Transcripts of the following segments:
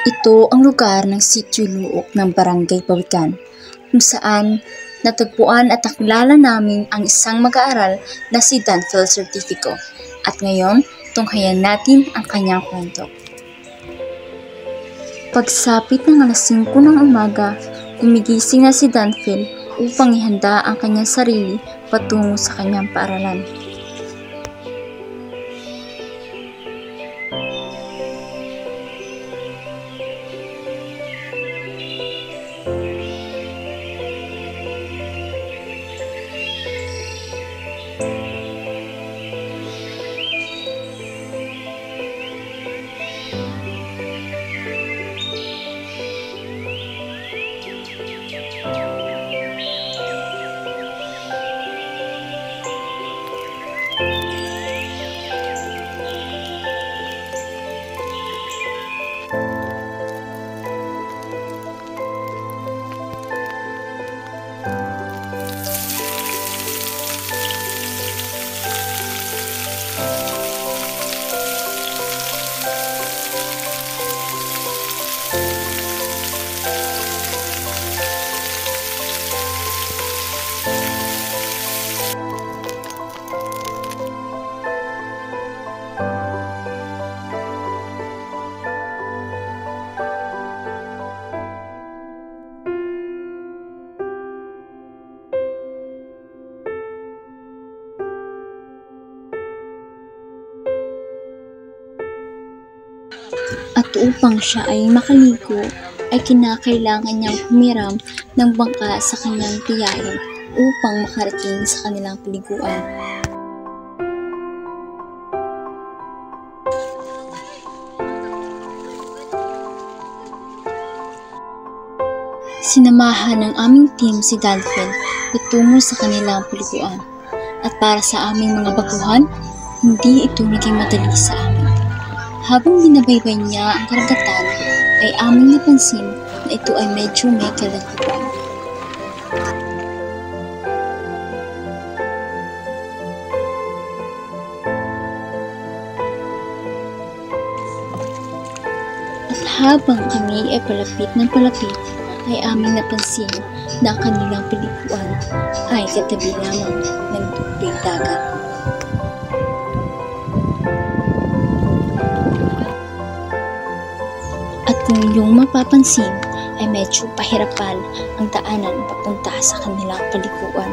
Ito ang lugar ng Sitio Luok ng Barangay Pawikan, kung saan natagpuan at nakilala namin ang isang mag-aaral na si Danfil Certifico. At ngayon, tunghayan natin ang kanyang kwento. Pagsapit ng alas 5 ng umaga, gumigising na si Danfil upang ihanda ang kanyang sarili patungo sa kanyang paaralan. At upang siya ay makaligo, ay kinakailangan niyang humiram ng bangka sa kanyang tiyahin upang makarating sa kanilang paliguan. Sinamahan ng aming team si Danfil patungo sa kanilang paliguan. At para sa aming mga baguhan, hindi ito naging madali sa amin. Habang binabaybay niya ang karagatan, ay aming napansin na ito ay medyo may kalagitnaan. At habang kami ay palapit ng palapit, ay aming napansin na ang kanilang paliguan ay katabi lamang ng tubig dagat. At kung inyong mapapansin, ay medyo pahirapan ang daanan papunta sa kanilang paliguan.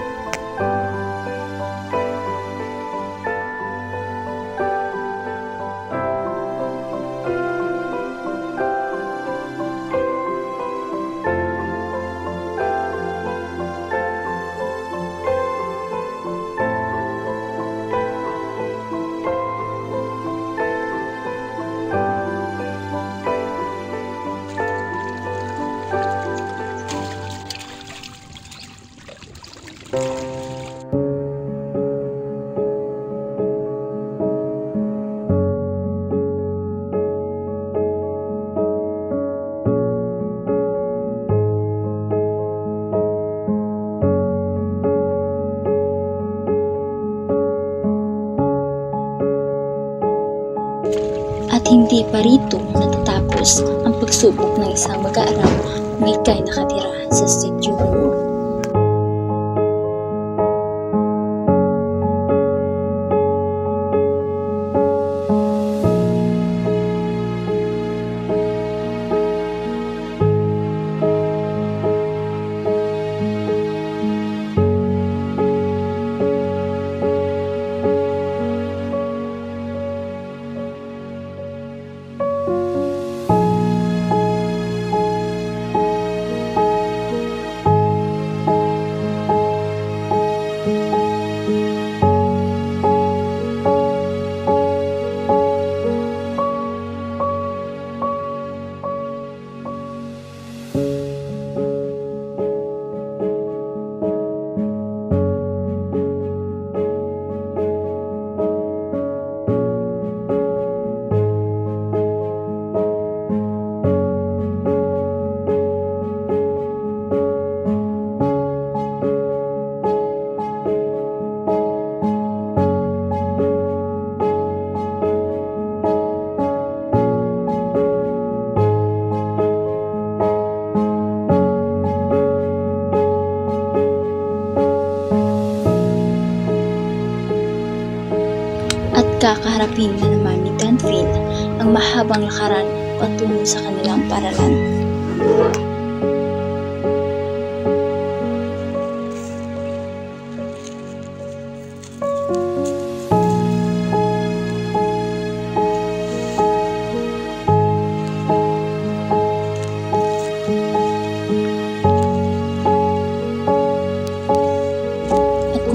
At hindi pa rito natatapos ang pagsubok ng isang mag-aaral kung ika'y nakatira sa Sitio Luok. Isipin na naman ni Dunfield ang mahabang lakaran patungo sa kanilang paaralan.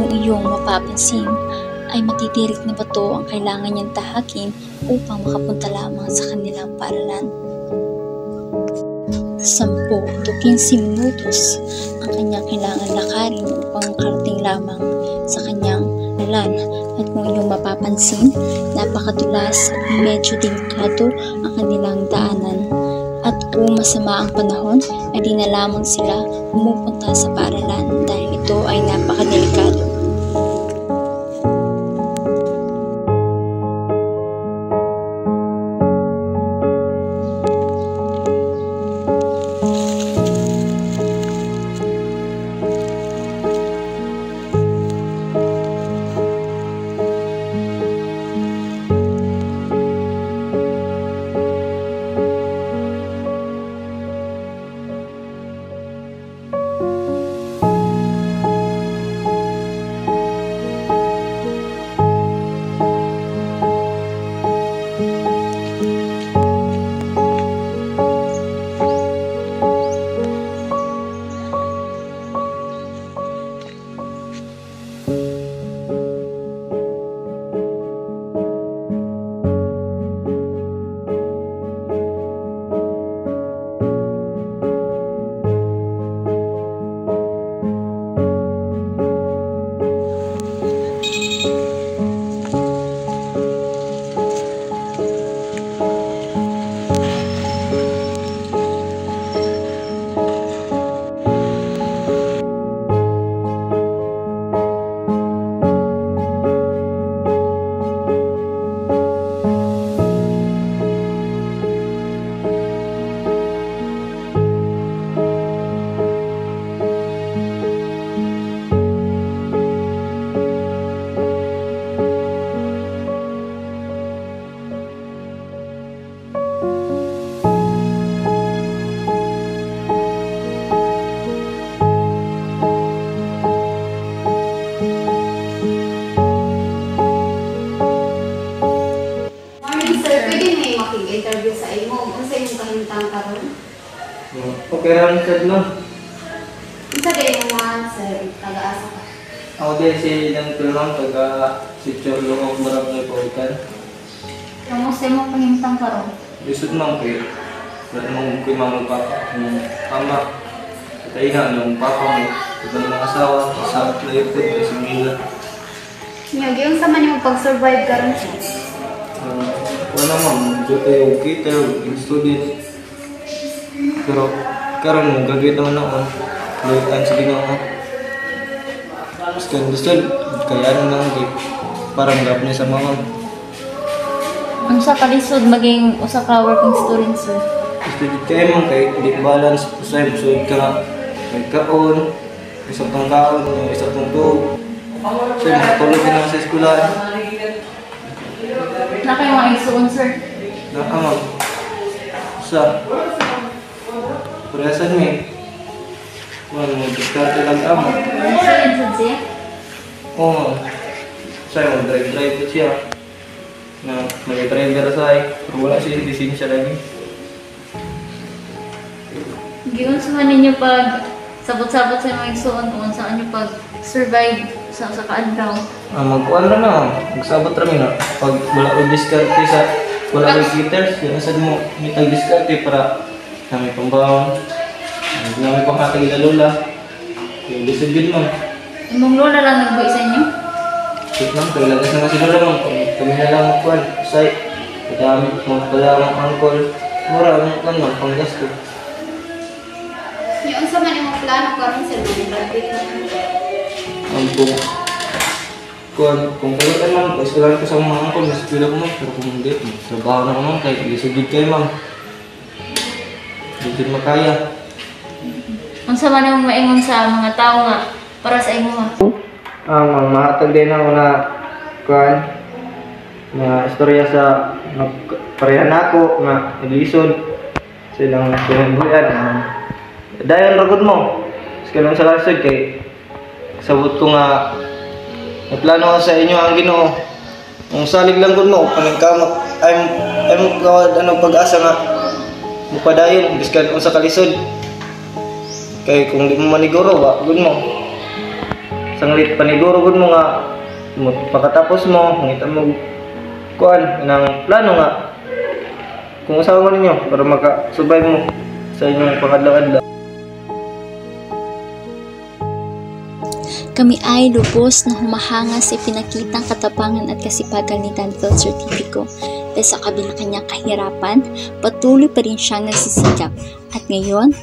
Iyong mapapansin ay matitirik na bato ang kailangan niyang tahakin upang makapunta lamang sa kanilang paaralan. 10 to 15 minutos ang kanyang kailangan lakarin upang makarating lamang sa kanyang paaralan. At kung iyong mapapansin, napakadulas at medyo delikado ang kanilang daanan. At kung masama ang panahon, ay di na lamang sila pumupunta sa paaralan dahil ito ay napakadelikado. Interview sa imo, unsa imong kahimtang karon? Okay lang sad no. Unsa day mo man sir, taga-asa ka? Ako din si Ilang Tulong, taga Sitio Lungog, Barangay Paulitan. Kamusta imong kahimtang karon? Lisod man kayo. Wala mong kay mga papa, ama. Katay na ng papa mo, ibang mga asawa, sa player ko, kasi Mila. Nyagi, unsa man imong pag-survive karon siya? Wala man, dito yung cater, yung student. Pero karon mo gagawin naman ako. Luitan sa Ginoo. Gusto kaya na lang parang gap niya sa mga. Unsa ka lisod maging usa ka working student sir? Student kayo mo kay hindi balance usay busog ka. May kaon, isa tong kaon, isa tong tubig. So makatulog din ako sa eskwelahan. Na kayo mga isuon sir? Nakamag. Sa Presan mi. Wala mo diskarte lang amo. Sir, sir siya? Oo. Saya mo drive po siya. Na may driver sa pero wala siya lisensya lagi. Giun sa ninyo pag sabot-sabot sa mga isuon kung saan nyo pag survive sa kaadlaw. Magkuhan na. Magsabot rami na. Pag wala ko diskarte sa wala ko gitters, yan asad mo mitag diskarte para namin pambawang. Namin panghatag ila lola. Yung lisod yun mo. Imong lola lang nagbuhi sa inyo? Sit lang, kailangan na nga si lola mo. Kami na lang magkuhan. Say, kadami mo pala ang angkol. Mura, ano, panggasto. Yung sa man imong plano karon sir, mag-graduate na. Kung kailan man, kailangan ko sa mga angkol, mas pila ko man. Pero kung hindi, trabaho na ko man. Kahit lisod kayo man. Hindi din makaya. Unsa man imong maingon sa mga tao nga para sa imo ha? Mahatag din ako na kuhan. mga istorya sa parehan ako nga naglisod sa ilang pinagbuyan. Dayon ragod mo sa sa lisod kay sabot ko nga plano sa inyo ang Ginoo. Ang salig lang gud mo kaning kamot I'm pag-asa nga mupadayon biskan unsa ka lisod. Kay kung di mo maniguro wa gud mo. Sanglit paniguro gud mo nga pagkatapos mo ngita mo kuan nang plano nga kung usawa ninyo para maka-survive mo sa inyong pangadlaw-adlaw. Kami ay lubos na humahanga sa ipinakitang katapangan at kasipagan ni Danville Certifico. Dahil sa kabila kanyang kahirapan, patuloy pa rin siyang nagsisikap at ngayon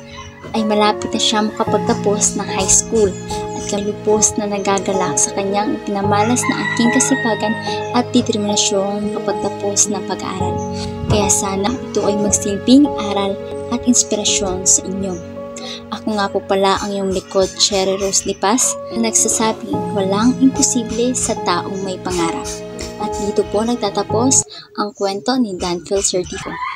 ay malapit na siya makapagtapos ng high school at kalubos na nagagalak sa kanyang pinamalas na angking kasipagan at determinasyong makapagtapos ng pag-aaral. Kaya sana ito ay magsilbing aral at inspirasyon sa inyo. Ako nga po pala ang iyong likod, Cherry Rose Lipas, na nagsasabing walang imposible sa taong may pangarap. At dito po nagtatapos ang kwento ni Danville Certifico.